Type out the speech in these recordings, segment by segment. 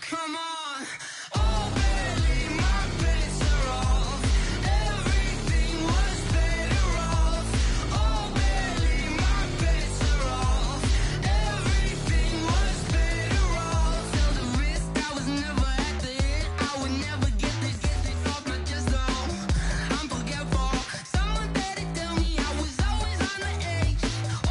Come on. Oh, barely, my bets are off. Everything was better off. Oh, barely, my bets are off. Everything was better off. Felt the risk, I was never at the hit. I would never get this off my chest, though. I'm forgetful. Someone better tell me I was always on the edge.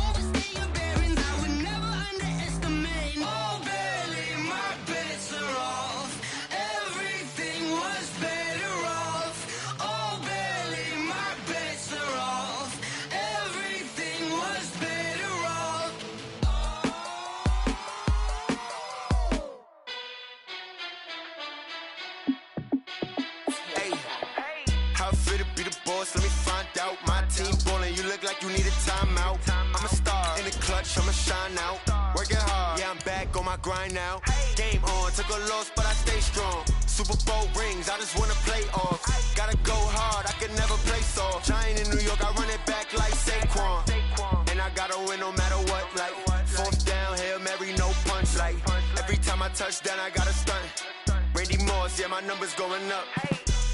Overstay your bearings, I would never underestimate. Oh, barely, my bets are off. Everything was better off. Oh, barely, my bets are off. Everything was better off. Hey, how it feel to be the boss? Let me find out. My team ballin', you look like you need a timeout. I'm a star in the clutch, I'ma shine out. Working hard, yeah, I'm back on my grind now. Game on, took a loss, but I stay strong. Super Bowl rings, I just wanna play off. Gotta go hard, I can never play soft. Giant in New York, I run it back like Saquon. And I gotta win no matter what, like fourth down, Hail Mary, no punch. Like every time I touch down, I gotta stunt. Randy Moss, yeah, my numbers going up.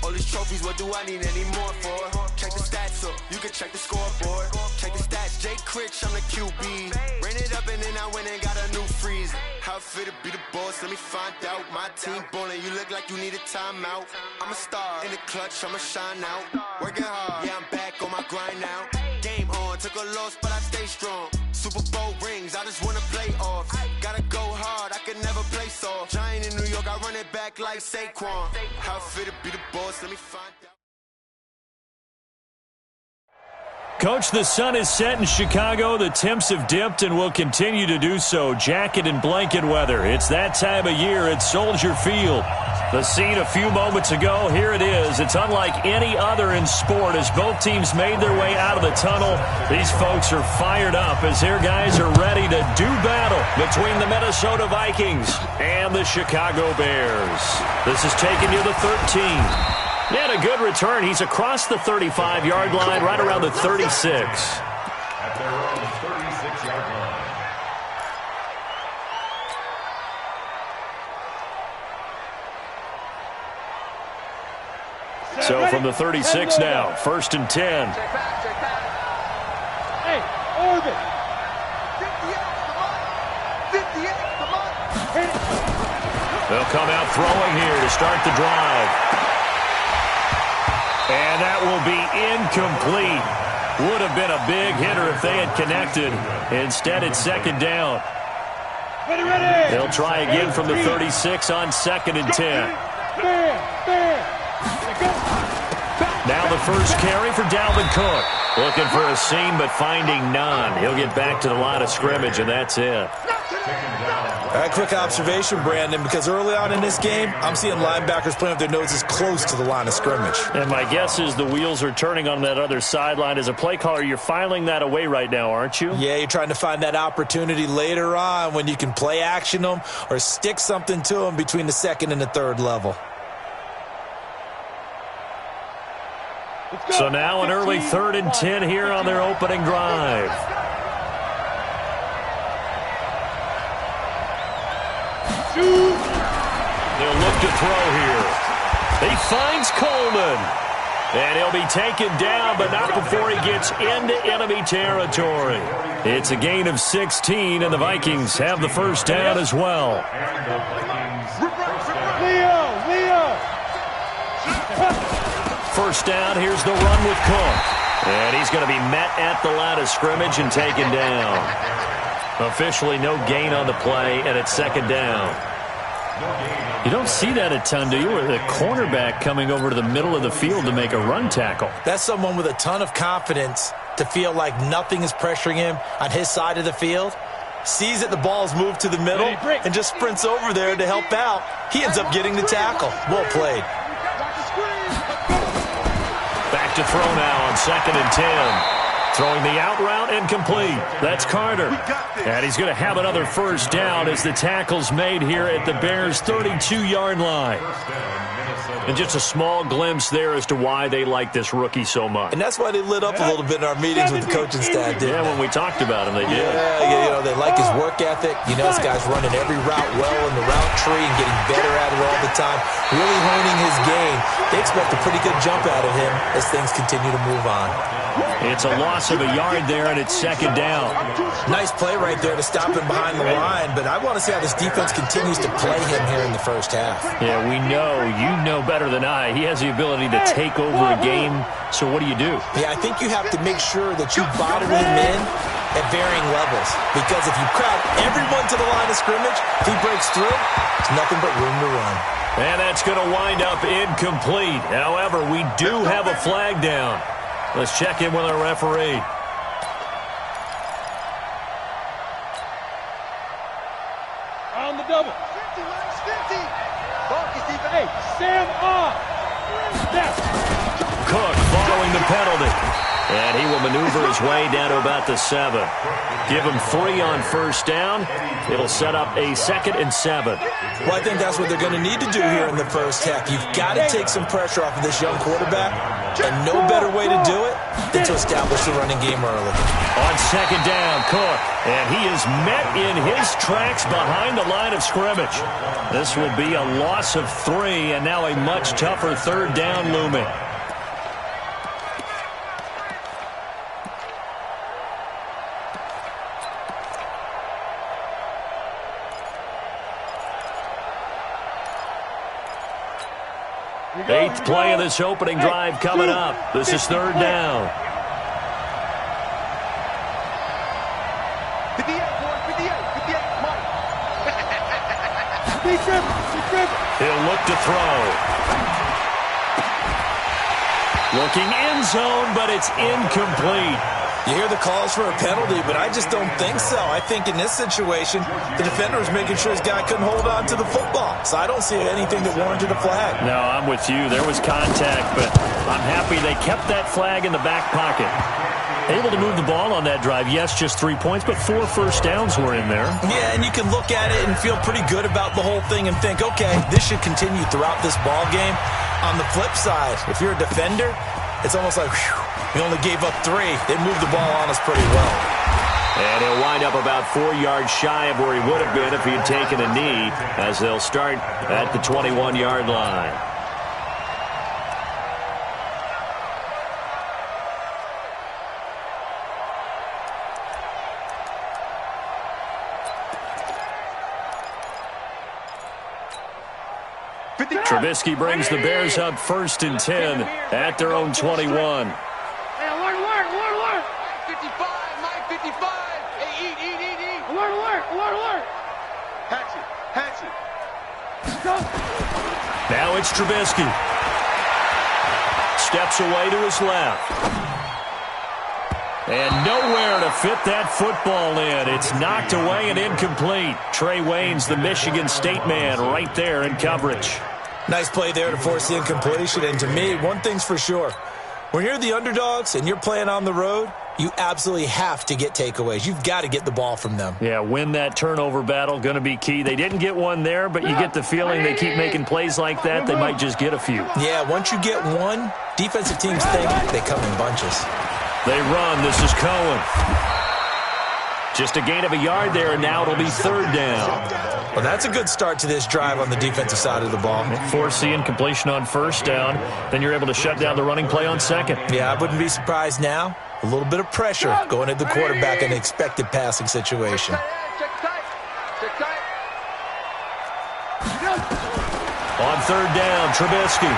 All these trophies, what do I need any more for? Check the stats up, you can check the scoreboard. Check the stats, Jay Critch, I'm the QB. Ran it up and then I went and got a new freeze. How it feel to be the boss, let me find out. My team ballin', you look like you need a timeout. I'm a star in the clutch, I'ma shine out. Working hard, yeah, I'm back on my grind now. Game on, took a loss, but I stay strong. Super Bowl rings, I just wanna play off. Gotta go hard, I can never play soft. Giant in New York, I run it back like Saquon. How it feel to be the boss, let me find out. Coach, the sun is set in Chicago. The temps have dipped and will continue to do so. Jacket and blanket weather. It's that time of year at Soldier Field. The scene a few moments ago, here it is. It's unlike any other in sport as both teams made their way out of the tunnel. These folks are fired up as their guys are ready to do battle between the Minnesota Vikings and the Chicago Bears. This is taken to the 13. And a good return. He's across the 35-yard line, right around the 36. At their own 36-yard line. So from the 36 now, 1st and 10. Hey, Oregon. 58, come on. They'll come out throwing here to start the drive. And that will be incomplete. Would have been a big hitter if they had connected. Instead, it's 2nd down. They'll try again from the 36 on 2nd and 10. Now the first carry for Dalvin Cook. Looking for a seam, but finding none. He'll get back to the line of scrimmage, and that's it. A quick observation, Brandon, because early on in this game, I'm seeing linebackers playing with their noses close to the line of scrimmage. And my guess is the wheels are turning on that other sideline. As a play caller, you're filing that away right now, aren't you? Yeah, you're trying to find that opportunity later on when you can play action them or stick something to them between the 2nd and the 3rd level. So now an early 3rd and 10 here on their opening drive. They'll look to throw here. He finds Coleman. And he'll be taken down, but not before he gets into enemy territory. It's a gain of 16, and the Vikings have the first down as well. First down, here's the run with Cook. And he's going to be met at the line of scrimmage and taken down. Officially no gain on the play, and it's 2nd down. You don't see that a ton, do you? Or the cornerback coming over to the middle of the field to make a run tackle. That's someone with a ton of confidence to feel like nothing is pressuring him on his side of the field. Sees that the ball's moved to the middle and just sprints over there to help out. He ends up getting the tackle. Well played. Back to throw now on 2nd and 10. Throwing the out route and complete. That's Carter. And he's going to have another first down as the tackle's made here at the Bears' 32-yard line. And just a small glimpse there as to why they like this rookie so much. And that's why they lit up a little bit in our meetings with the coaching staff, didn't when we talked about him, they did. Yeah, they like his work ethic. This guy's running every route well in the route tree and getting better at it all the time, really honing his game. They expect a pretty good jump out of him as things continue to move on. It's a loss of a yard there, and it's second down. Nice play right there to stop him behind the line, but I want to see how this defense continues to play him here in the first half. Yeah, we know. You know better than I. He has the ability to take over a game, so what do you do? Yeah, I think you have to make sure that you bottle him in at varying levels, because if you crowd everyone to the line of scrimmage, if he breaks through, it's nothing but room to run. And that's going to wind up incomplete. However, we do have a flag down. Let's check in with our referee. On the double. 50, hey, Sam off. Cook following the penalty. And he will maneuver his way down to about the 7. Give him 3 on first down. It'll set up a 2nd and 7. Well, I think that's what they're going to need to do here in the first half. You've got to take some pressure off of this young quarterback, and no better way to do it than to establish the running game early. On second down, Cook. And he is met in his tracks behind the line of scrimmage. This will be a loss of 3, and now a much tougher third down looming. Eighth play of this opening drive coming up. This is third down. 58, Mike. He'll look to throw. Looking end zone, but it's incomplete. You hear the calls for a penalty, but I just don't think so. I think in this situation, the defender was making sure his guy couldn't hold on to the football. So I don't see anything that warranted a flag. No, I'm with you. There was contact, but I'm happy they kept that flag in the back pocket. Able to move the ball on that drive. Yes, just 3 points, but 4 first downs were in there. Yeah, and you can look at it and feel pretty good about the whole thing and think, okay, this should continue throughout this ball game. On the flip side, if you're a defender, it's almost like, whew, we only gave up 3. They moved the ball on us pretty well. And he'll wind up about 4 yards shy of where he would have been if he had taken a knee, as they'll start at the 21-yard line. Trubisky brings the Bears up 1st and 10 at their own 21. Hey, alert. 55, Mike, 55. Hey, eat. Alert. Hatchet. Now it's Trubisky. Steps away to his left. And nowhere to fit that football in. It's knocked away and incomplete. Trey Waynes, the Michigan State man, right there in coverage. Nice play there to force the incompletion. And to me, one thing's for sure. When you're the underdogs and you're playing on the road, you absolutely have to get takeaways. You've got to get the ball from them. Yeah, win that turnover battle, going to be key. They didn't get one there, but you get the feeling they keep making plays like that, they might just get a few. Yeah, once you get one, defensive teams think they come in bunches. They run. This is Cohen. Just a gain of a yard there, and now it'll be third down. Well, that's a good start to this drive on the defensive side of the ball. Force the incompletion on first down. Then you're able to shut down the running play on second. Yeah, I wouldn't be surprised now. A little bit of pressure going at the quarterback in an expected passing situation. Check tight. On third down, Trubisky.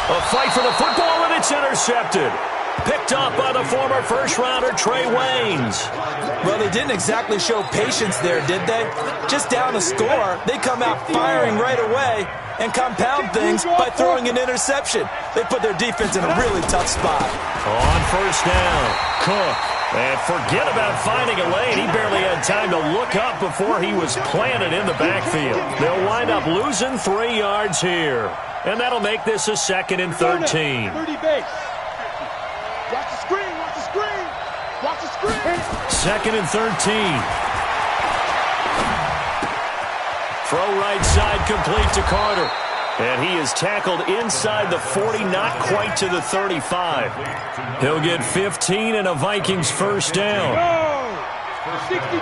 A fight for the football, and it's intercepted. Picked up by the former first-rounder Trey Waynes. Well, they didn't exactly show patience there, did they? Just down a score, they come out firing right away and compound things by throwing an interception. They put their defense in a really tough spot. On first down, Cook. And forget about finding a lane. He barely had time to look up before he was planted in the backfield. They'll wind up losing 3 yards here. And that'll make this a 2nd and 13. 30 base. 2nd and 13. Throw right side complete to Carter. And he is tackled inside the 40, not quite to the 35. He'll get 15 and a Vikings first down.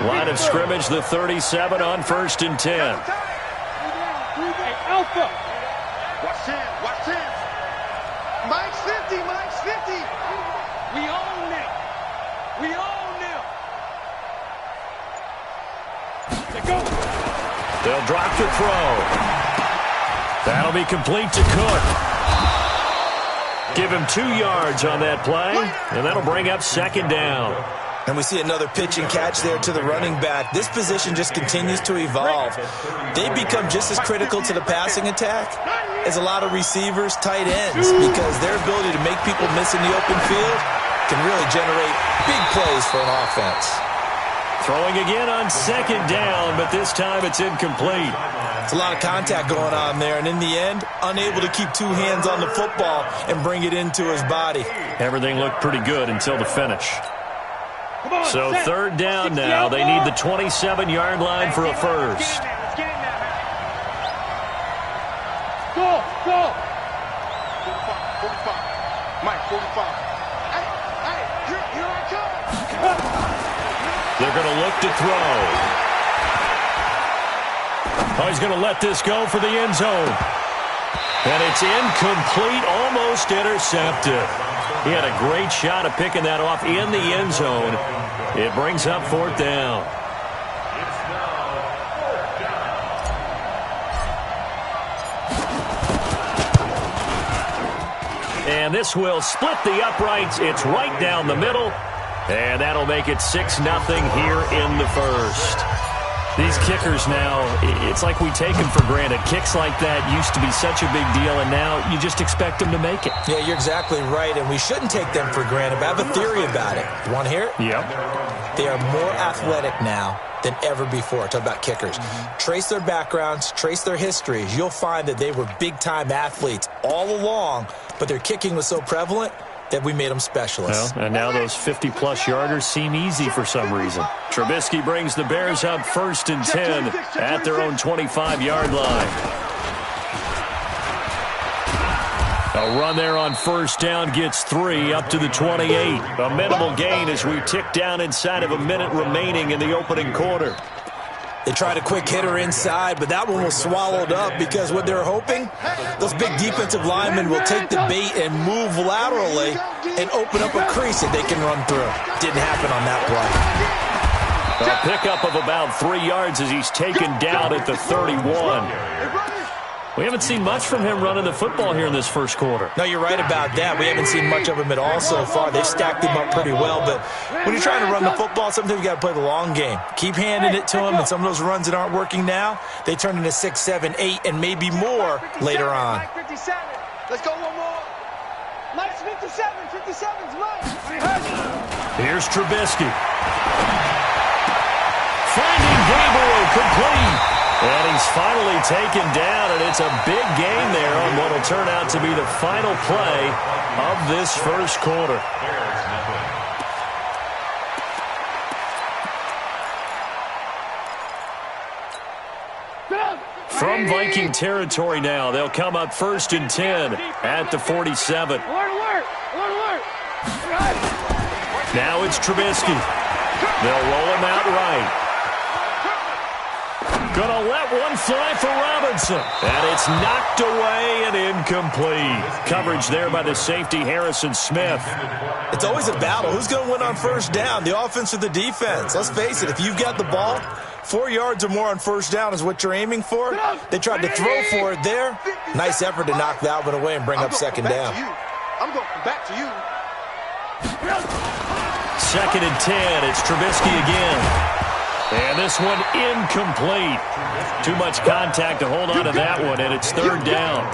Line of scrimmage, the 37 on 1st and 10. Alpha. Watch 10. Watch 10. Mike's 50. Mike's 50. We own it. We own them. Let's go. They'll drop the throw. That'll be complete to Cook. Give him 2 yards on that play, and that'll bring up 2nd down. And we see another pitch and catch there to the running back. This position just continues to evolve. They become just as critical to the passing attack as a lot of receivers, tight ends, because their ability to make people miss in the open field can really generate big plays for an offense. Throwing again on 2nd down, but this time it's incomplete. It's a lot of contact going on there, and in the end, unable to keep 2 hands on the football and bring it into his body. Everything looked pretty good until the finish. So 3rd down now. They need the 27-yard line for a first. Go. 45. Mike, 45. Hey, here I come. They're going to look to throw. Oh, he's going to let this go for the end zone. And it's incomplete, almost intercepted. He had a great shot at picking that off in the end zone. It brings up 4th down. And this will split the uprights. It's right down the middle. And that'll make it 6-0 here in the first. These kickers now, it's like we take them for granted. Kicks like that used to be such a big deal, and now you just expect them to make it. Yeah, you're exactly right, and we shouldn't take them for granted. But I have a theory about it. You want to hear it? Yep. They are more athletic now than ever before. Talk about kickers. Trace their backgrounds, trace their histories. You'll find that they were big-time athletes all along, but their kicking was so prevalent that we made them specialists. Well, and now those 50-plus yarders seem easy for some reason. Trubisky brings the Bears up 1st and 10 at their own 25-yard line. A run there on 1st down gets 3 up to the 28. A minimal gain as we tick down inside of a minute remaining in the opening quarter. They tried a quick hitter inside, but that one was swallowed up because what they're hoping, those big defensive linemen will take the bait and move laterally and open up a crease that they can run through. Didn't happen on that play. A pickup of about 3 yards as he's taken down at the 31. We haven't seen much from him running the football here in this first quarter. No, you're right about that. We haven't seen much of him at all so far. They've stacked him up pretty well, but when you're trying to run the football, sometimes you got to play the long game. Keep handing it to him, and some of those runs that aren't working now, they turn into 6, 7, 8, and maybe more later on. Mike 57. Let's go one more. Mike's 57. 57's Mike. Here's Trubisky. Finding Gabriel complete. And he's finally taken down, and it's a big gain there on what will turn out to be the final play of this first quarter. From Viking territory now, they'll come up 1st and 10 at the 47. Alert. Now it's Trubisky. They'll roll him out right. Gonna let one fly for Robinson. And it's knocked away and incomplete. Coverage there by the safety, Harrison Smith. It's always a battle. Who's going to win on 1st down, the offense or the defense? Let's face it, if you've got the ball, 4 yards or more on 1st down is what you're aiming for. They tried to throw for it there. Nice effort to knock that one away and bring up 2nd down. I'm going back to you. 2nd and 10. It's Trubisky again. And this one incomplete. Too much contact to hold on to that one, and it's 3rd down.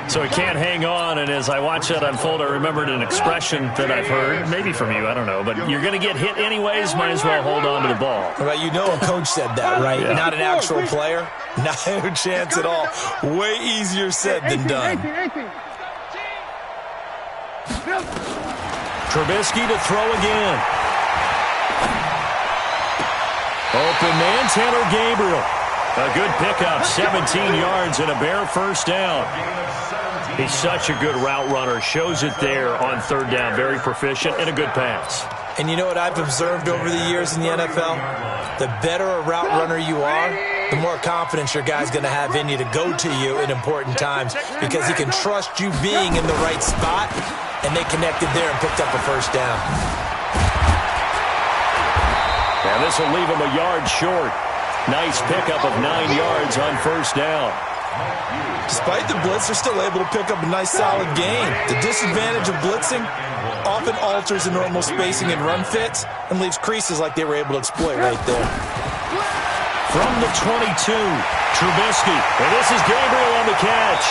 So he can't hang on, and as I watch that unfold, I remembered an expression that I've heard, maybe from you, I don't know, but you're going to get hit anyways, might as well hold on to the ball. Well, you know a coach said that, right? Yeah. Not an actual player. Not a chance at all. Way easier said than done. Trubisky to throw again. Open man, Taylor Gabriel. A good pickup, 17 yards and a bare first down. He's such a good route runner. Shows it there on third down. Very proficient and a good pass. And you know what I've observed over the years in the NFL? The better a route runner you are, the more confidence your guy's going to have in you to go to you in important times because he can trust you being in the right spot, and they connected there and picked up a first down. And this will leave him a yard short. Nice pickup of 9 yards on first down. Despite the blitz, they're still able to pick up a nice solid gain. The disadvantage of blitzing often alters the normal spacing and run fits and leaves creases like they were able to exploit right there. From the 22, Trubisky. And this is Gabriel on the catch.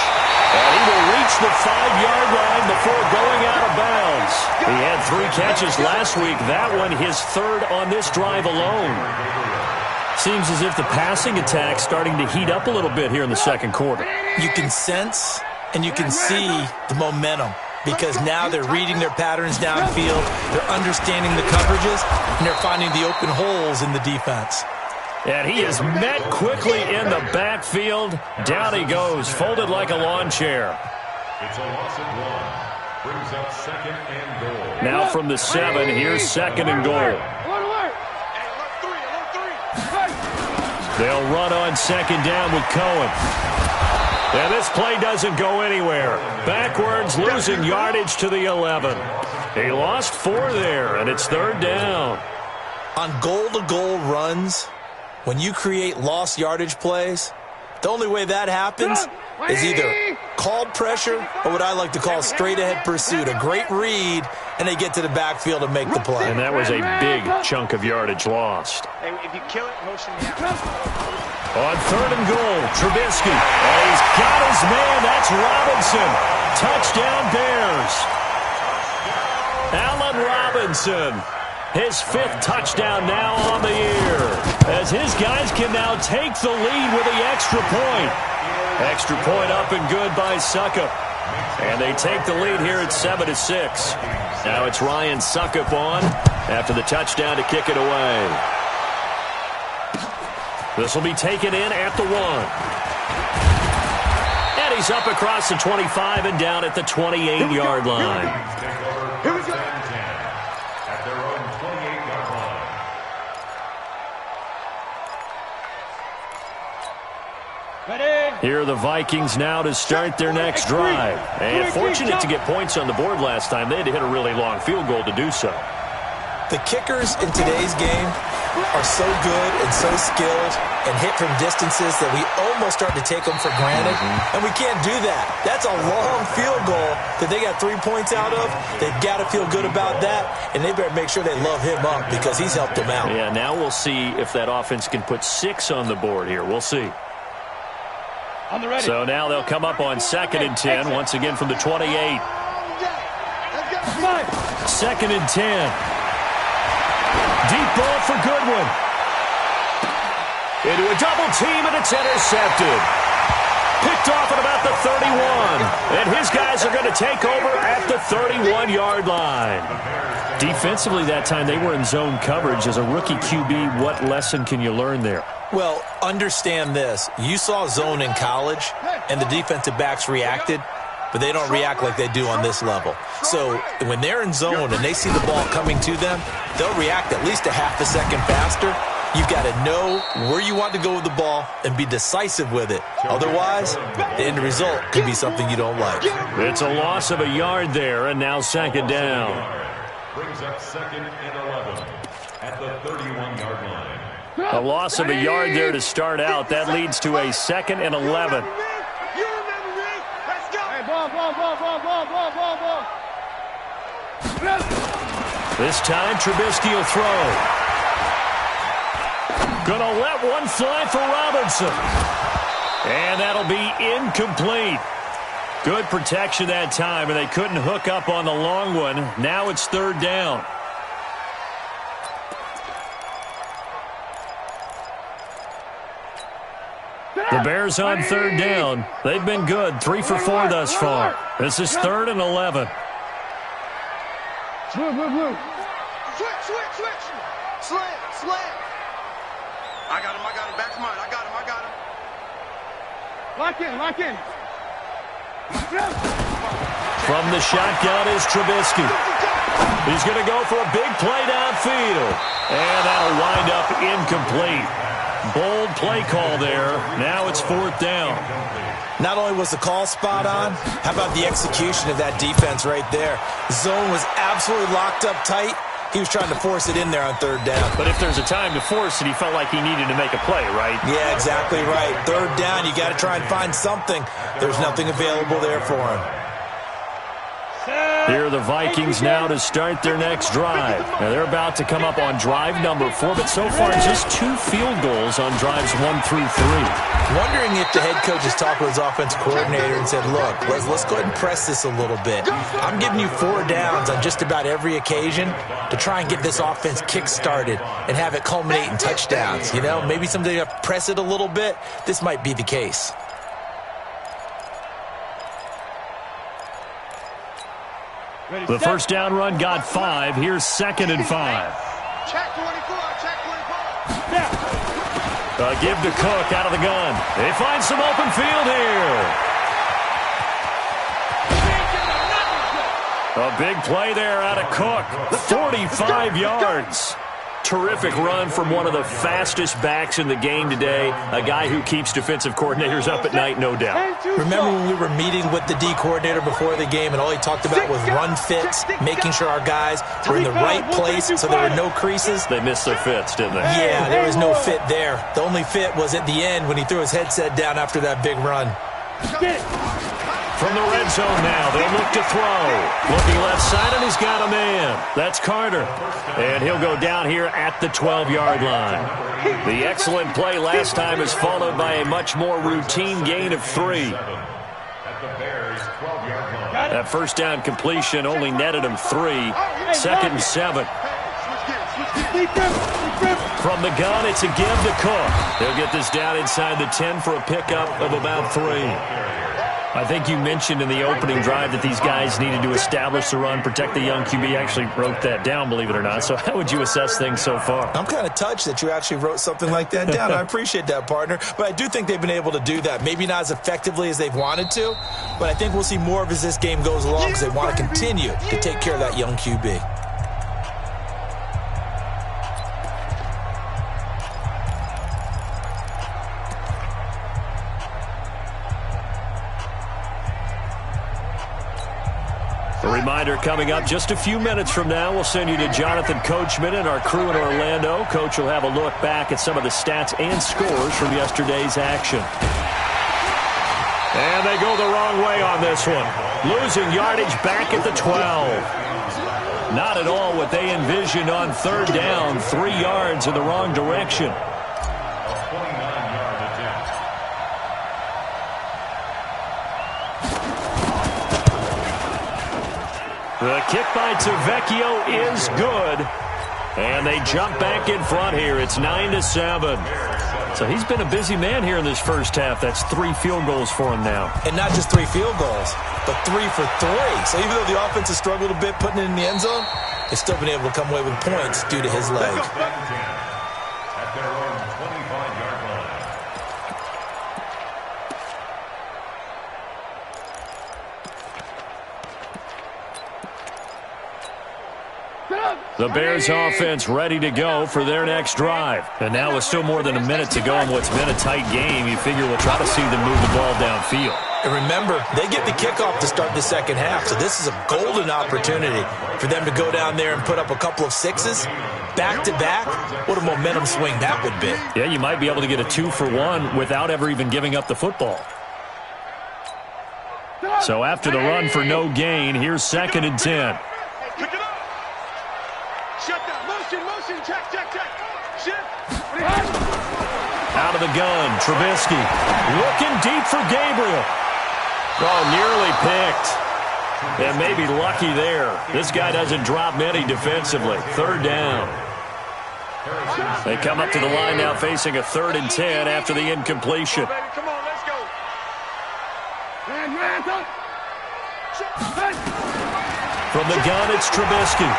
And he will reach the 5-yard line before going out of bounds. He had 3 catches last week. That one his third on this drive alone. Seems as if the passing attack's starting to heat up a little bit here in the second quarter. You can sense and you can see the momentum because now they're reading their patterns downfield, they're understanding the coverages, and they're finding the open holes in the defense. And he is met quickly in the backfield. Down he goes, folded like a lawn chair. It's a loss of 1. Brings up second and goal. Now from the 7, here's second and goal. They'll run on second down with Cohen. And this play doesn't go anywhere. Backwards, losing yardage to the 11. He lost 4 there, and it's third down. On goal-to-goal runs, when you create lost yardage plays, the only way that happens is either called pressure or what I like to call straight-ahead pursuit. A great read, and they get to the backfield and make the play. And that was a big chunk of yardage lost. If you kill it, motion me out. On third and goal, Trubisky. And he's got his man. That's Robinson. Touchdown Bears. Allen Robinson. His 5th touchdown now on the year. As his guys can now take the lead with the extra point. Extra point up and good by Suckup. And they take the lead here at 7-6. Now it's Ryan Suckup on after the touchdown to kick it away. This will be taken in at the 1. And he's up across the 25 and down at the 28-yard line. Here we go. At their own 28-yard line. Ready? Here are the Vikings now to start their next drive. And fortunate to get points on the board last time. They had to hit a really long field goal to do so. The kickers in today's game are so good and so skilled and hit from distances that we almost start to take them for granted. And we can't do that. That's a long field goal that they got 3 points out of. They've got to feel good about that, and they better make sure they love him up because he's helped them out. Yeah, now we'll see if that offense can put 6 on the board here. We'll see. On the ready. So now they'll come up on second and 10, once again from the 28. Second and 10. Deep ball for Goodwin. Into a double team, and it's intercepted. Picked off at about the 31. And his guys are going to take over at the 31-yard line. Defensively that time, they were in zone coverage. As a rookie QB, what lesson can you learn there? Well, understand this. You saw zone in college, and the defensive backs reacted, but they don't react like they do on this level. So when they're in zone and they see the ball coming to them, they'll react at least a half a second faster. You've got to know where you want to go with the ball and be decisive with it. Otherwise, the end result could be something you don't like. It's a loss of a yard there, and now second down. Brings up second and 11 at the 31-yard line. A loss of a yard there to start out. That leads to a second and 11. This time, Trubisky will throw. Gonna let one fly for Robinson. And that'll be incomplete. Good protection that time, and they couldn't hook up on the long one. Now it's third down. The Bears on third down. They've been good, 3 for 4 thus far. This is third and 11. Switch. Slant. I got him. Back's mine. I got him. Lock in. From the shotgun is Trubisky. He's going to go for a big play downfield. And that'll wind up incomplete. Bold play call there. Now it's 4th down. Not only was the call spot on, how about the execution of that defense right there? The zone was absolutely locked up tight. He was trying to force it in there on 3rd down. But if there's a time to force it, he felt like he needed to make a play, right? Yeah, exactly right. 3rd down, you got to try and find something. There's nothing available there for him. Here are the Vikings now to start their next drive. Now they're about to come up on drive number 4, but so far just 2 field goals on drives 1 through 3. Wondering if the head coach has talked with his offensive coordinator and said, look, let's go ahead and press this a little bit. I'm giving you 4 downs on just about every occasion to try and get this offense kick-started and have it culminate in touchdowns. You know, maybe someday you press it a little bit. This might be the case. The first down run got 5. Here's 2nd and 5. Check 24. Give to Cook out of the gun. They find some open field here. A big play there out of Cook. 45 yards. Terrific run from one of the fastest backs in the game today. A guy who keeps defensive coordinators up at night, no doubt. Remember when we were meeting with the D coordinator before the game and all he talked about was run fits, making sure our guys were in the right place so there were no creases? They missed their fits, didn't they? Yeah, there was no fit there. The only fit was at the end when he threw his headset down after that big run. From the red zone now, they'll look to throw. Looking left side, and he's got a man. That's Carter. And he'll go down here at the 12-yard line. The excellent play last time is followed by a much more routine gain of 3. That first down completion only netted him 3. 2nd and 7. From the gun, it's a give to Cook. They'll get this down inside the 10 for a pickup of about 3. I think you mentioned in the opening drive that these guys needed to establish the run, protect the young QB. Actually wrote that down, believe it or not. So how would you assess things so far? I'm kind of touched that you actually wrote something like that down. I appreciate that, partner. But I do think they've been able to do that. Maybe not as effectively as they've wanted to, but I think we'll see more of as this game goes along because they want to continue to take care of that young QB. A reminder coming up just a few minutes from now, we'll send you to Jonathan Coachman and our crew in Orlando. Coach will have a look back at some of the stats and scores from yesterday's action. And they go the wrong way on this one. Losing yardage back at the 12. Not at all what they envisioned on 3rd down. 3 yards in the wrong direction. The kick by Tavecchio is good. And they jump back in front here. It's 9-7. So he's been a busy man here in this first half. That's 3 field goals for him now. And not just 3 field goals, but 3 for 3. So even though the offense has struggled a bit putting it in the end zone, they've still been able to come away with points due to his leg. At their own 25-yard line. The Bears offense ready to go for their next drive. And now with still more than a minute to go in what's been a tight game, you figure we'll try to see them move the ball downfield. And remember, they get the kickoff to start the second half, so this is a golden opportunity for them to go down there and put up a couple of 6s back-to-back. What a momentum swing that would be. Yeah, you might be able to get a 2-for-1 without ever even giving up the football. So after the run for no gain, here's 2nd and 10. Motion, check. Shift. Out of the gun, Trubisky. Looking deep for Gabriel. Oh, nearly picked. And maybe lucky there. This guy doesn't drop many defensively. 3rd down. They come up to the line now facing a 3rd and 10 after the incompletion. Come on, let's go. From the gun, it's Trubisky.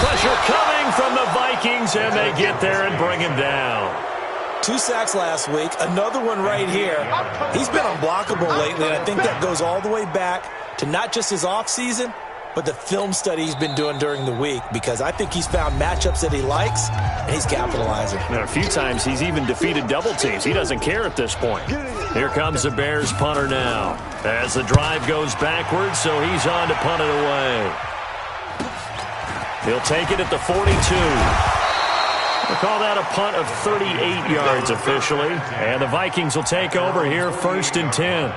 Pressure coming from the Vikings, and they get there and bring him down. 2 sacks last week, another one right here. He's been unblockable lately, and I think that goes all the way back to not just his offseason, but the film study he's been doing during the week, because I think he's found matchups that he likes, and he's capitalizing. And a few times he's even defeated double teams. He doesn't care at this point. Here comes the Bears punter now. As the drive goes backwards, so he's on to punt it away. He'll take it at the 42. We'll call that a punt of 38 yards officially. And the Vikings will take over here 1st and 10.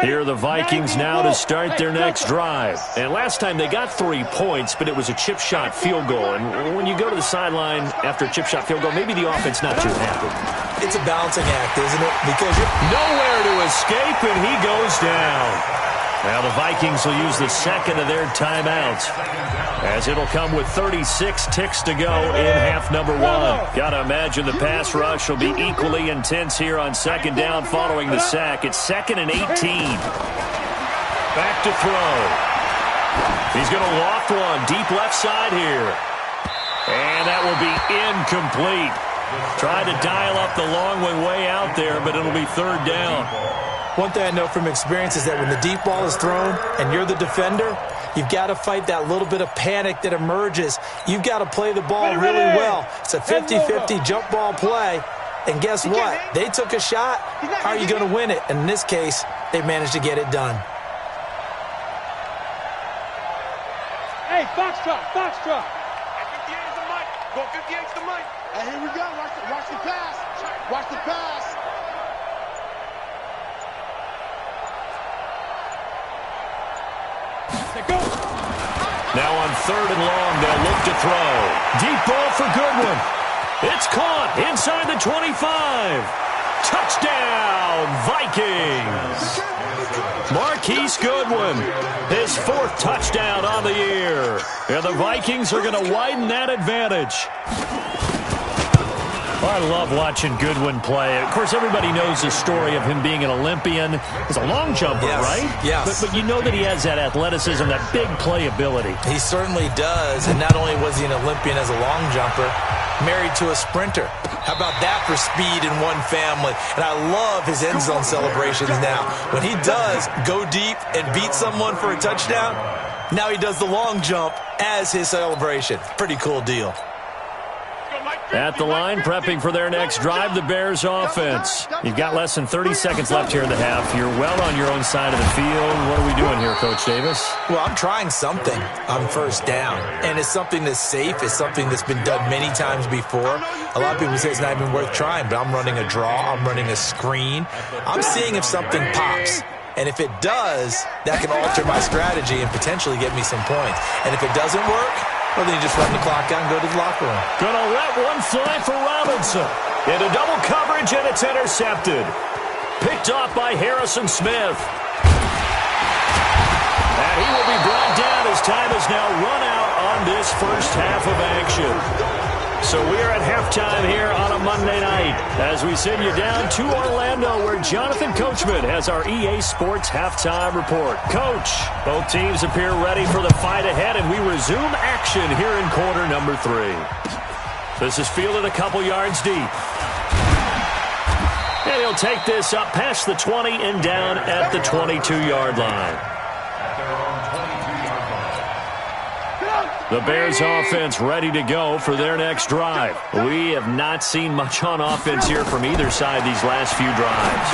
Here are the Vikings now to start their next drive. And last time they got 3 points, but it was a chip shot field goal. And when you go to the sideline after a chip shot field goal, maybe the offense not too happy. It's a balancing act, isn't it? Because you're nowhere to escape, and he goes down. Now the Vikings will use the second of their timeouts, as it'll come with 36 ticks to go in half number 1. Got to imagine the pass rush will be equally intense here on 2nd down following the sack. It's 2nd and 18. Back to throw. He's going to loft one deep left side here. And that will be incomplete. Tried to dial up the long way out there, but it'll be 3rd down. One thing I know from experience is that when the deep ball is thrown and you're the defender, you've got to fight that little bit of panic that emerges. You've got to play the ball really well. It's a 50-50 jump ball play. And guess what? They took a shot. How are you going to win it? And in this case, they managed to get it done. Hey, Foxtrot, Foxtrot. 58 is the mic. Go 58 is the mic. Hey, here we go. Watch the pass. Watch the pass. Now on 3rd and long, they'll look to throw. Deep ball for Goodwin. It's caught inside the 25. Touchdown, Vikings. Marquise Goodwin, his 4th touchdown on the year. And the Vikings are going to widen that advantage. I love watching Goodwin play. Of course, everybody knows the story of him being an Olympian. He's a long jumper, right? Yes. But you know that he has that athleticism, that big playability. He certainly does. And not only was he an Olympian as a long jumper, married to a sprinter. How about that for speed in one family? And I love his end zone celebrations now. When he does go deep and beat someone for a touchdown, now he does the long jump as his celebration. Pretty cool deal. At the line, prepping for their next drive, the Bears offense. You've got less than 30 seconds left here in the half. You're well on your own side of the field. What are we doing here, Coach Davis? Well, I'm trying something on 1st down. And it's something that's safe. It's something that's been done many times before. A lot of people say it's not even worth trying, but I'm running a draw. I'm running a screen. I'm seeing if something pops. And if it does, that can alter my strategy and potentially get me some points. And if it doesn't work, well, then you just run the clock out and go to the locker room. Gonna let one fly for Robinson. Into double coverage, and it's intercepted. Picked off by Harrison Smith. And he will be brought down as time has now run out on this first half of action. So we are at halftime here on a Monday night as we send you down to Orlando, where Jonathan Coachman has our EA Sports halftime report. Coach, both teams appear ready for the fight ahead, and we resume action here in quarter number 3. This is fielded a couple yards deep. And he'll take this up past the 20 and down at the 22-yard line. The Bears offense ready to go for their next drive. We have not seen much on offense here from either side these last few drives.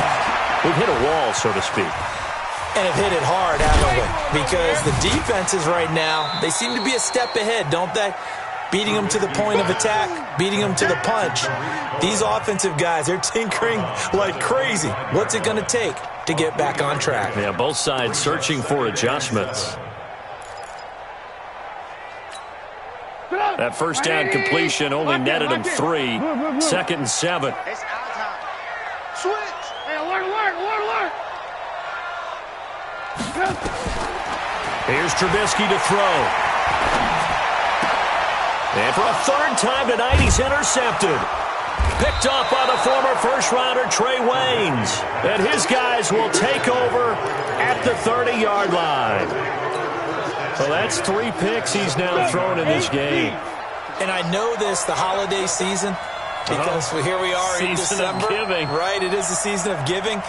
We've hit a wall, so to speak. And have hit it hard, haven't we? Because the defenses right now, they seem to be a step ahead, don't they? Beating them to the point of attack, beating them to the punch. These offensive guys, they're tinkering like crazy. What's it going to take to get back on track? Yeah, both sides searching for adjustments. That first down completion only netted him 3. 2nd and 7. It's out time. Switch. Hey, alert, alert, alert, alert. Here's Trubisky to throw. And for a third time tonight, he's intercepted. Picked off by the former first-rounder Trey Waynes. And his guys will take over at the 30-yard line. So that's 3 picks he's now thrown in this game. And I know this, the holiday season, because here we are in December. Season of giving. Right, it is the season of giving.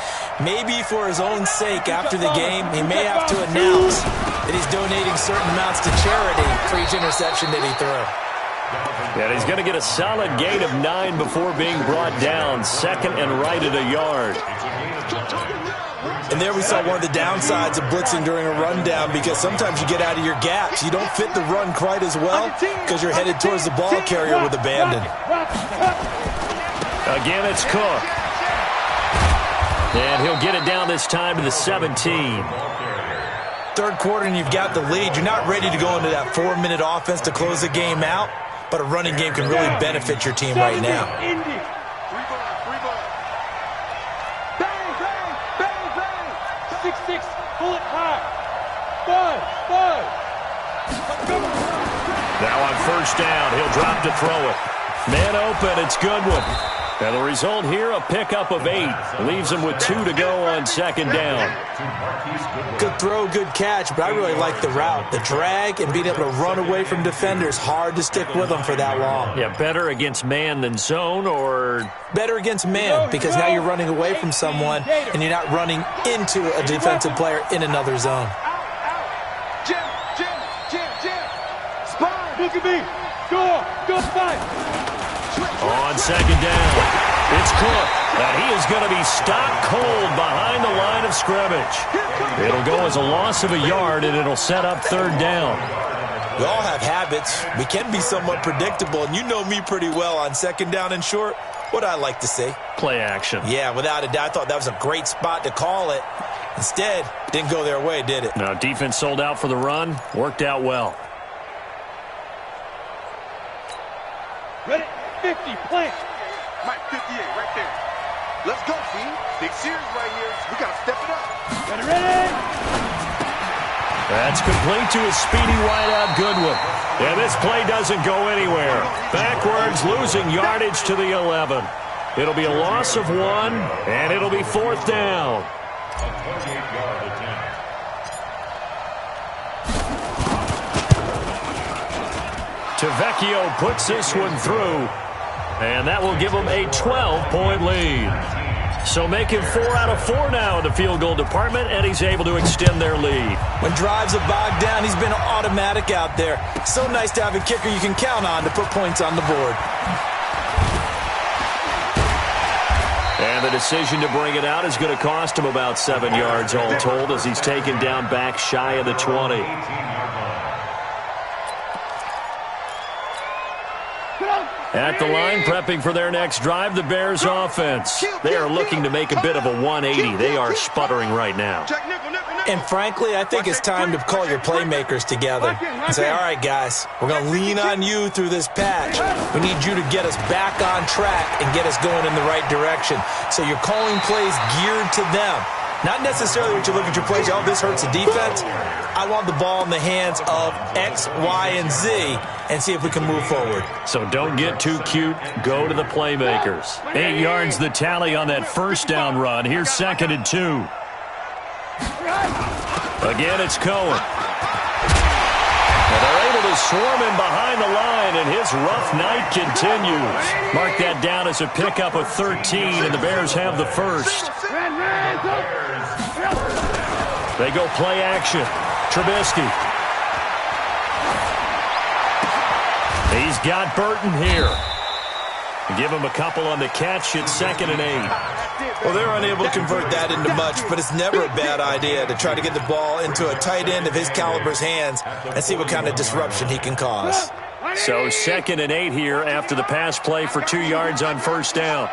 Maybe for his own sake, after the game, he may have to announce that he's donating certain amounts to charity for each interception that he threw. And he's going to get a solid gain of 9 before being brought down. Second and right at a yard. And there we saw one of the downsides of blitzing during a rundown, because sometimes you get out of your gaps. You don't fit the run quite as well because you're headed towards the ball carrier with abandon. Again, it's Cook. And he'll get it down this time to the 17. Third quarter and you've got the lead. You're not ready to go into that 4-minute offense to close the game out, but a running game can really benefit your team right now. Bang, bang, bang, bang. 6-6, pull it high. 5. Now on first down, he'll drop to throw it. Man open, it's Goodwin. And the result here, a pickup of 8. Leaves him with 2 to go on second down. Good throw, good catch, but I really like the route. The drag and being able to run away from defenders, hard to stick with them for that long. Yeah, better against man than zone, or better against man, because now you're running away from someone and you're not running into a defensive player in another zone. Jim. Spine. Look at me. Go, fight. on second down, it's Cook. And he is going to be stopped cold behind the line of scrimmage. It'll go as a loss of a yard, and it'll set up third down. We all have habits. We can be somewhat predictable, and you know me pretty well on second down and short. What I like to say? Play action. Yeah, without a doubt. I thought that was a great spot to call it. Instead, didn't go their way, did it? Now, defense sold out for the run. Worked out well. Ready? 50, plant. Mike 58, right there. Let's go, P. Big series right here. We got to step it up. Ready? That's complete to his speedy wideout, Goodwin. And this play doesn't go anywhere. Backwards, losing yardage to the 11. It'll be a loss of 1, and it'll be fourth down. A 28-yard attempt. Tavecchio puts this one through, and that will give him a 12-point lead. So making 4 out of 4 now in the field goal department, and he's able to extend their lead. When drives are bogged down, he's been automatic out there. So nice to have a kicker you can count on to put points on the board. And the decision to bring it out is going to cost him about 7 yards all told, as he's taken down back shy of the 20. At the line, prepping for their next drive, the Bears offense. They are looking to make a bit of a 180. They are sputtering right now. And frankly, I think it's time to call your playmakers together and say, all right, guys, we're going to lean on you through this patch. We need you to get us back on track and get us going in the right direction. So you're calling plays geared to them. Not necessarily what you look at your plays, oh, this hurts the defense. I want the ball in the hands of X, Y, and Z and see if we can move forward. So don't get too cute. Go to the playmakers. 8 yards the tally on that first down run. Here's 2nd and 2. Again, it's Cohen. And they're able to swarm him behind the line, and his rough night continues. Mark that down as a pickup of 13, and the Bears have the first. They go play action. Trubisky. He's got Burton here. Give him a couple on the catch. It's 2nd and 8. Well, they're unable to convert that into much, but it's never a bad idea to try to get the ball into a tight end of his caliber's hands and see what kind of disruption he can cause. So 2nd and 8 here after the pass play for 2 yards on first down.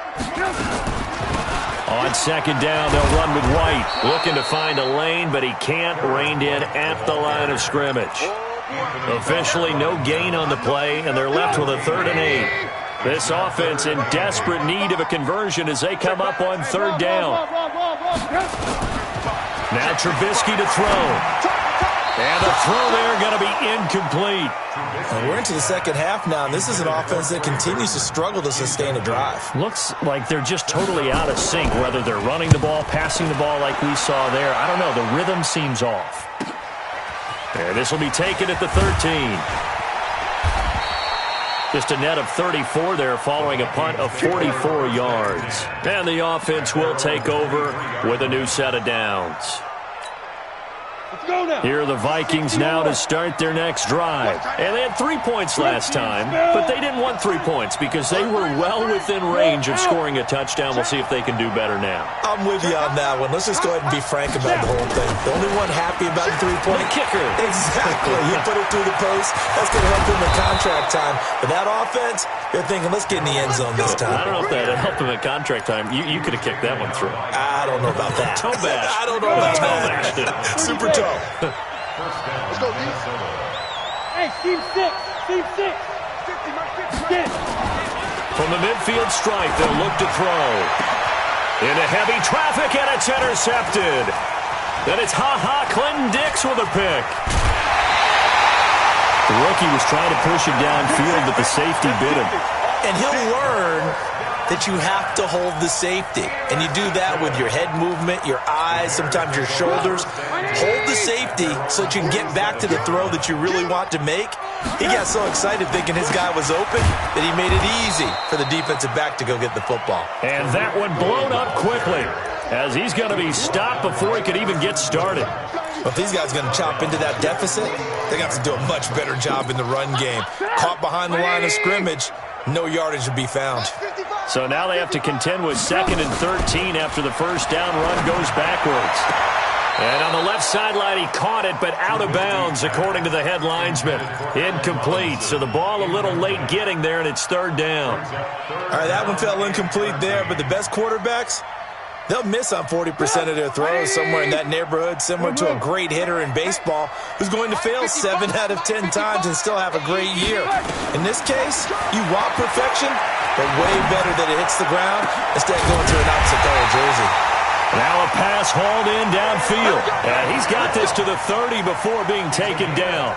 On second down, they'll run with White. Looking to find a lane, but he can't. Reined in at the line of scrimmage. Officially no gain on the play, and they're left with a 3rd and 8. This offense in desperate need of a conversion as they come up on 3rd down. Now Trubisky to throw. And the throw there going to be incomplete. And we're into the second half now, and this is an offense that continues to struggle to sustain a drive. Looks like they're just totally out of sync, whether they're running the ball, passing the ball like we saw there. I don't know. The rhythm seems off. And this will be taken at the 13. Just a net of 34 there following a punt of 44 yards. And the offense will take over with a new set of downs. Here are the Vikings now to start their next drive. And they had 3 points last time, but they didn't want 3 points because they were well within range of scoring a touchdown. We'll see if they can do better now. I'm with you on that one. Let's just go ahead and be frank about the whole thing. The only one happy about the 3-point kicker. Exactly. He put it through the post. That's going to help him in contract time. But that offense, they're thinking, let's get in the end zone this time. I don't know if that helped him at contract time. You could have kicked that one through. I don't know about that. Toe bash. I don't know about that. Super toe. Let's go, D. Hey, Steve 6. Steve 6. 50, Mike 50. Get. From the midfield stripe, they'll look to throw. Into heavy traffic, and it's intercepted. Then it's Clinton Dix with a pick. The rookie was trying to push it downfield, but the safety bit him. And he'll learn that you have to hold the safety. And you do that with your head movement, your eyes, sometimes your shoulders. Hold the safety so that you can get back to the throw that you really want to make. He got so excited thinking his guy was open that he made it easy for the defensive back to go get the football. And that one blown up quickly as he's going to be stopped before he could even get started. But if these guys are going to chop into that deficit, they got to do a much better job in the run game. Caught behind the line of scrimmage, no yardage to be found. So now they have to contend with 2nd and 13 after the first down run goes backwards. And on the left sideline, he caught it, but out of bounds, according to the head linesman. Incomplete, so the ball a little late getting there, and it's 3rd down. All right, that one fell incomplete there, but the best quarterbacks, they'll miss on 40% of their throws, somewhere in that neighborhood, similar to a great hitter in baseball who's going to fail 7 out of 10 times and still have a great year. In this case, you want perfection, but way better that it hits the ground instead of going to an opposite color jersey. Now a pass hauled in downfield. And he's got this to the 30 before being taken down.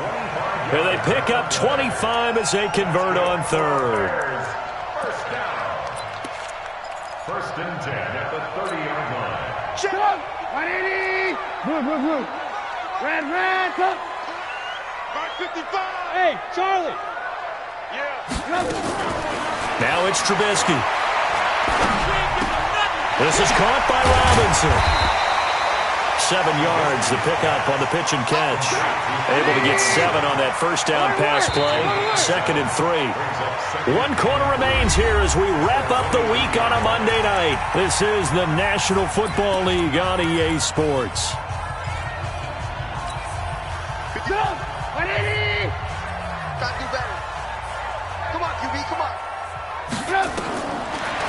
And they pick up 25 as they convert on 3rd. First and 10 at the 30-yard line. Check up. 180. Move. Red, come. Mark 55. Hey, Charlie. Yeah. Now it's Trubisky. This is caught by Robinson. 7 yards, the pickup on the pitch and catch. Able to get 7 on that first down pass play. 2nd and 3. 1 quarter remains here as we wrap up the week on a Monday night. This is the National Football League on EA Sports. 180. Gotta do better. Come on, QB, come on.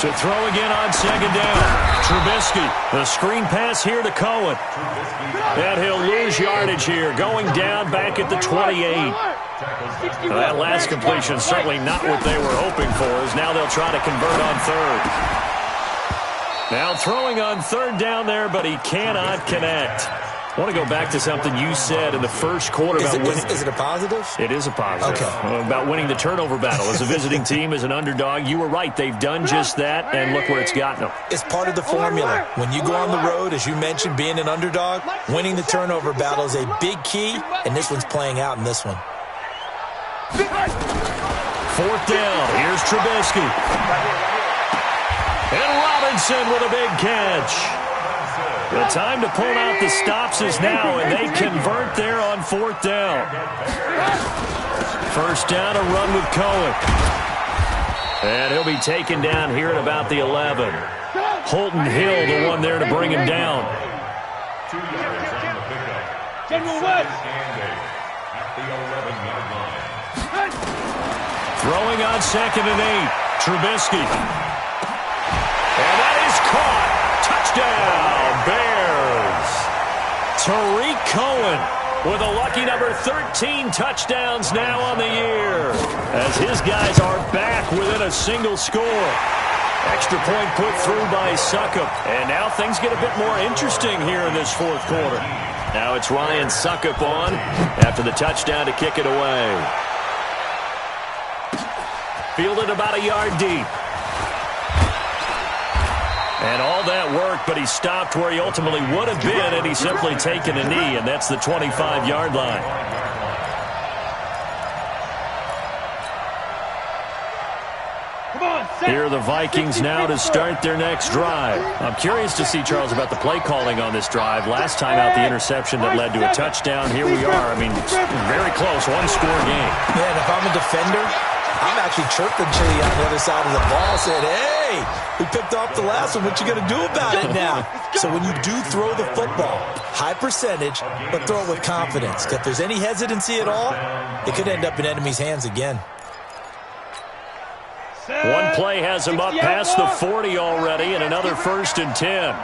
To throw again on 2nd down. Trubisky, the screen pass here to Cohen. And he'll lose yardage here, going down back at the 28. That last completion certainly not what they were hoping for, as now they'll try to convert on 3rd. Now throwing on 3rd down there, but he cannot connect. I want to go back to something you said in the first quarter about winning. Is it a positive? It is a positive. Okay. About winning the turnover battle as a visiting team, as an underdog. You were right. They've done just that, and look where it's gotten them. It's part of the formula. When you go on the road, as you mentioned, being an underdog, winning the turnover battle is a big key, and this one's playing out in this one. 4th down. Here's Trubisky. And Robinson with a big catch. The time to pull out the stops is now, and they convert there on 4th down. First down, a run with Cohen. And he'll be taken down here at about the 11. Holton Hill, the one there to bring him down. 2 yards on the pickup. General West. And 8 at the 11-yard line. Throwing on 2nd and 8. Trubisky. And that is caught. Touchdown, Bears. Tariq Cohen with a lucky number 13 touchdowns now on the year, as his guys are back within a single score. Extra point put through by Succop. And now things get a bit more interesting here in this 4th quarter. Now it's Ryan Suckup on after the touchdown to kick it away. Fielded about a yard deep. And all that work, but he stopped where he ultimately would have been, and he's simply taken a knee, and that's the 25-yard line. Here are the Vikings now to start their next drive. I'm curious to see, Charles, about the play calling on this drive. Last time out, the interception that led to a touchdown. Here we are. I mean, very close, one-score game. Man, if I'm a defender, I'm actually chirping Chili on the other side of the ball, saying, hey, we picked off the last one. What you going to do about it now? So when you do throw the football, high percentage, but throw it with confidence. If there's any hesitancy at all, it could end up in enemy's hands again. One play has him up past the 40 already, and another 1st and 10.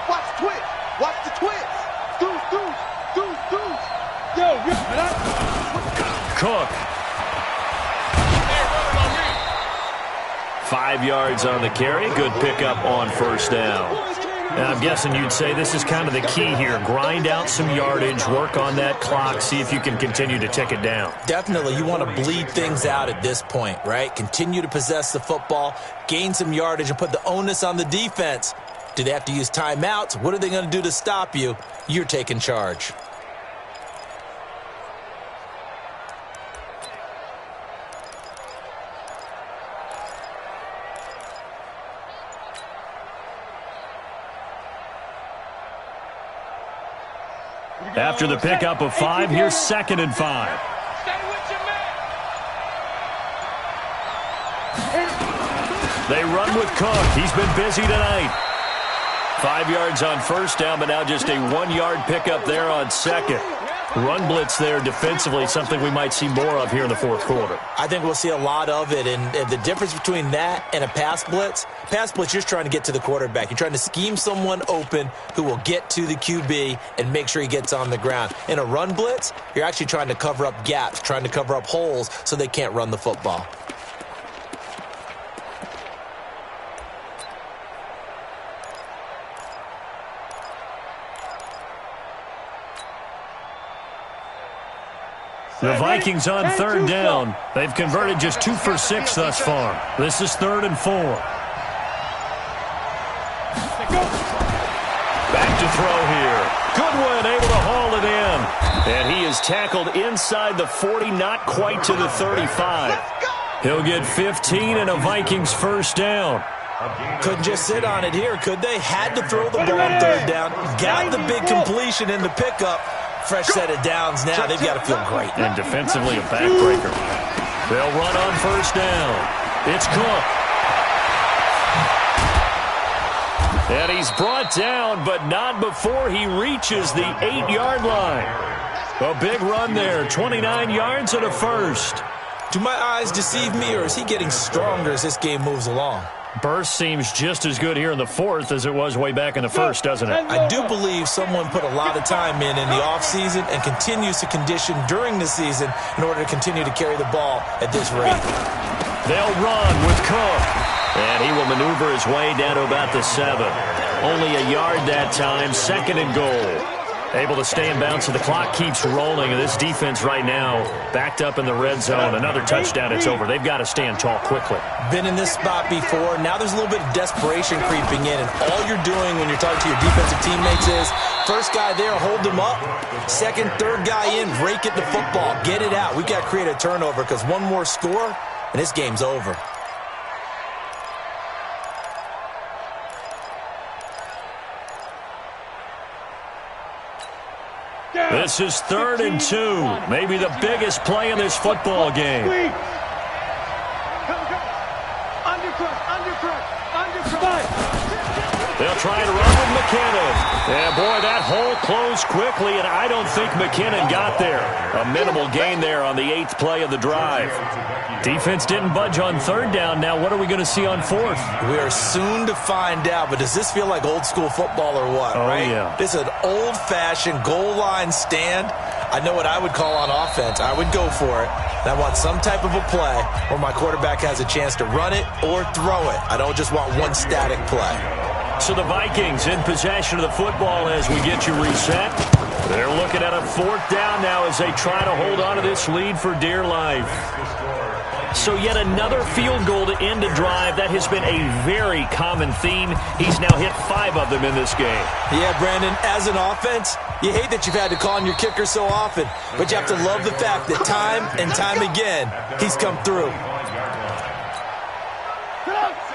Watch twitch. Watch the twitch. Deuce. Yo, Cook. 5 yards on the carry. Good pickup on 1st down. And I'm guessing you'd say this is kind of the key here. Grind out some yardage, work on that clock, see if you can continue to tick it down. Definitely. You want to bleed things out at this point, right? Continue to possess the football, gain some yardage, and put the onus on the defense. Do they have to use timeouts? What are they going to do to stop you? You're taking charge. After the pickup of 5, here's 2nd and 5. They run with Cook. He's been busy tonight. 5 yards on 1st down, but now just a 1-yard pickup there on 2nd. Run blitz there defensively, something we might see more of here in the 4th quarter. I think we'll see a lot of it, and the difference between that and a pass blitz, you're just trying to get to the quarterback. You're trying to scheme someone open who will get to the QB and make sure he gets on the ground. In a run blitz, you're actually trying to cover up gaps, trying to cover up holes so they can't run the football. The Vikings on 3rd down. They've converted just 2 for 6 thus far. This is 3rd and 4. Back to throw here. Goodwin able to haul it in. And he is tackled inside the 40, not quite to the 35. He'll get 15 and a Vikings 1st down. Couldn't just sit on it here, could they? Had to throw the ball on 3rd down. Got the big completion in the pickup. Fresh set of downs now. They've got to feel great. And defensively, a backbreaker. They'll run on 1st down. It's Cook. And he's brought down, but not before he reaches the 8-yard line. A big run there. 29 yards and a 1st. Do my eyes deceive me, or is he getting stronger as this game moves along? Burst seems just as good here in the 4th as it was way back in the 1st, doesn't it? I do believe someone put a lot of time in the offseason and continues to condition during the season in order to continue to carry the ball at this rate. They'll run with Cook. And he will maneuver his way down to about the 7. Only a yard that time, 2nd and goal. Able to stay in bounds, so the clock keeps rolling. And this defense right now backed up in the red zone. Another touchdown, it's over. They've got to stand tall quickly. Been in this spot before. Now there's a little bit of desperation creeping in. And all you're doing when you're talking to your defensive teammates is, first guy there, hold him up. Second, third guy in, rake at the football. Get it out. We've got to create a turnover because one more score, and this game's over. This is 3rd and 2. Maybe the biggest play in this football game. They'll try to run with McKinnon. Yeah, boy, that hole closed quickly, and I don't think McKinnon got there. A minimal gain there on the 8th play of the drive. Defense didn't budge on 3rd down. Now what are we going to see on 4th? We are soon to find out, but does this feel like old school football or what, right? Yeah. This is an old-fashioned goal line stand. I know what I would call on offense. I would go for it. And I want some type of a play where my quarterback has a chance to run it or throw it. I don't just want one static play. So the Vikings in possession of the football as we get you reset. They're looking at a 4th down now as they try to hold on to this lead for dear life. So yet another field goal to end a drive. That has been a very common theme. He's now hit 5 of them in this game. Yeah, Brandon, as an offense, you hate that you've had to call on your kicker so often, but you have to love the fact that time and time again, he's come through.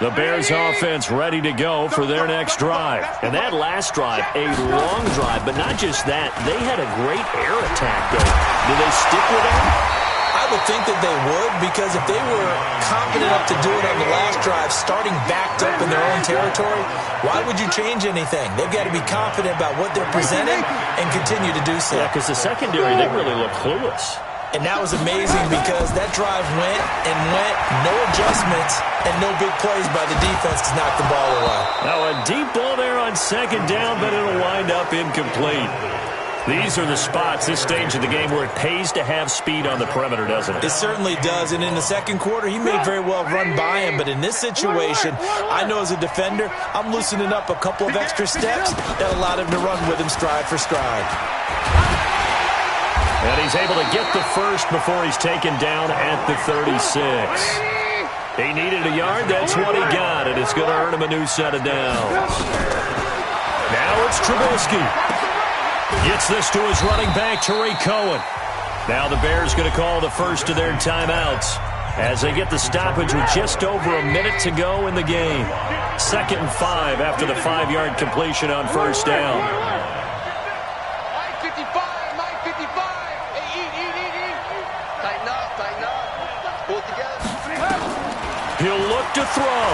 The Bears offense ready to go for their next drive. And that last drive, a long drive, but not just that. They had a great air attack, though. Do they stick with that? I would think that they would, because if they were confident enough to do it on the last drive, starting backed up in their own territory, why would you change anything? They've got to be confident about what they're presenting and continue to do so. Yeah, because the secondary, they really look clueless. And that was amazing because that drive went and went, no adjustments, and no big plays by the defense to knock the ball away. Now a deep ball there on 2nd down, but it'll wind up incomplete. These are the spots, this stage of the game, where it pays to have speed on the perimeter, doesn't it? It certainly does, and in the second quarter, he may very well run by him, but in this situation, I know as a defender, I'm loosening up a couple of extra steps that allowed him to run with him stride for stride. And he's able to get the first before he's taken down at the 36. He needed a yard, that's what he got, and it's going to earn him a new set of downs. Now it's Trubisky. Gets this to his running back, Tariq Cohen. Now the Bears going to call the first of their timeouts as they get the stoppage with just over a minute to go in the game. 2nd and 5 after the 5-yard completion on 1st down. Mike 55, Mike 55. Hey, eat. Tighten up. Pull it together. He'll look to throw.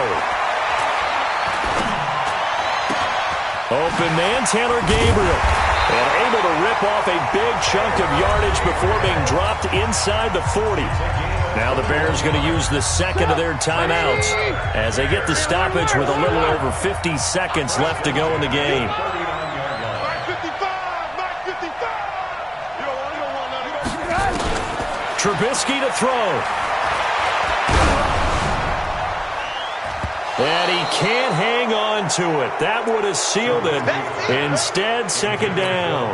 Open man, Taylor Gabriel. And able to rip off a big chunk of yardage before being dropped inside the 40. Now the Bears going to use the 2nd of their timeouts as they get the stoppage with a little over 50 seconds left to go in the game. Trubisky to throw. And he can't hang on to it. That would have sealed it. Instead, 2nd down.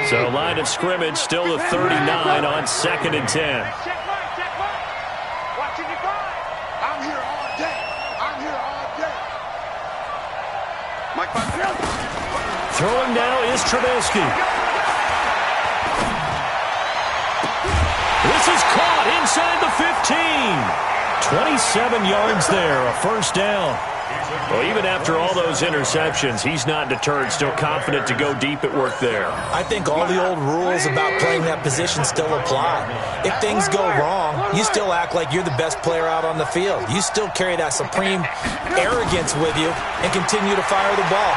So line of scrimmage still the 39 on 2nd and 10. I'm here all day. Mike 5. Throwing now is Trubisky. This is caught inside the 15. 27 yards there, a 1st down. Well, even after all those interceptions, he's not deterred, still confident to go deep at work there. I think all the old rules about playing that position still apply. If things go wrong, you still act like you're the best player out on the field. You still carry that supreme arrogance with you and continue to fire the ball.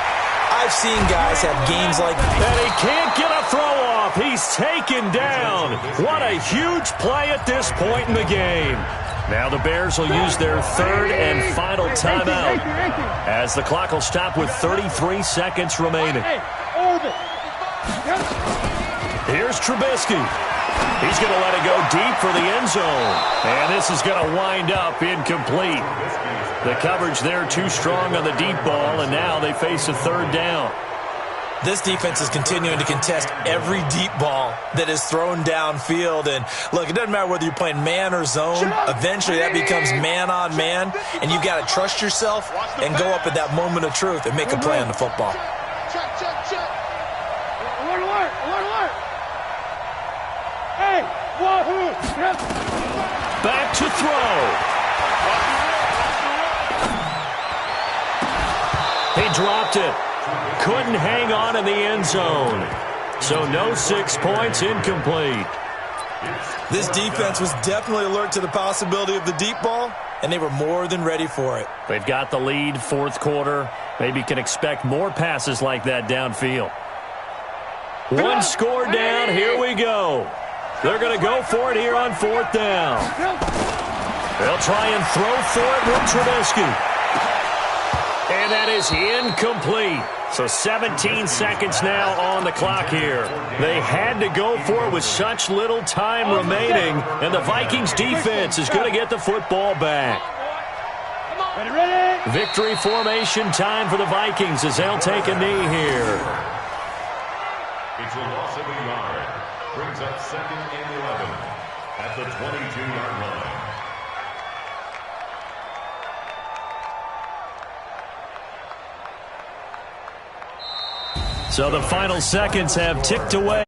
I've seen guys have games like that. And he can't get a throw off. He's taken down. What a huge play at this point in the game. Now the Bears will use their 3rd and final timeout as the clock will stop with 33 seconds remaining. Here's Trubisky. He's going to let it go deep for the end zone. And this is going to wind up incomplete. The coverage there too strong on the deep ball, and now they face a 3rd down. This defense is continuing to contest every deep ball that is thrown downfield. And, look, it doesn't matter whether you're playing man or zone. Eventually that becomes man-on-man, and you've got to trust yourself and go up at that moment of truth and make a play on the football. Check. Alert. Hey, wahoo. Back to throw. He dropped it. Couldn't hang on in the end zone. So no 6 points, incomplete. This defense was definitely alert to the possibility of the deep ball, and they were more than ready for it. They've got the lead, 4th quarter. Maybe can expect more passes like that downfield. 1 score down, here we go. They're going to go for it here on 4th down. They'll try and throw for it with Trubisky. And that is incomplete. So 17 seconds now on the clock here. They had to go for it with such little time remaining, and the Vikings defense is going to get the football back. Come on, Ready. Victory formation time for the Vikings as they'll take a knee here. It's a loss of a yard. Brings up 2nd and 11 at the 22-yard line. So the final seconds have ticked away.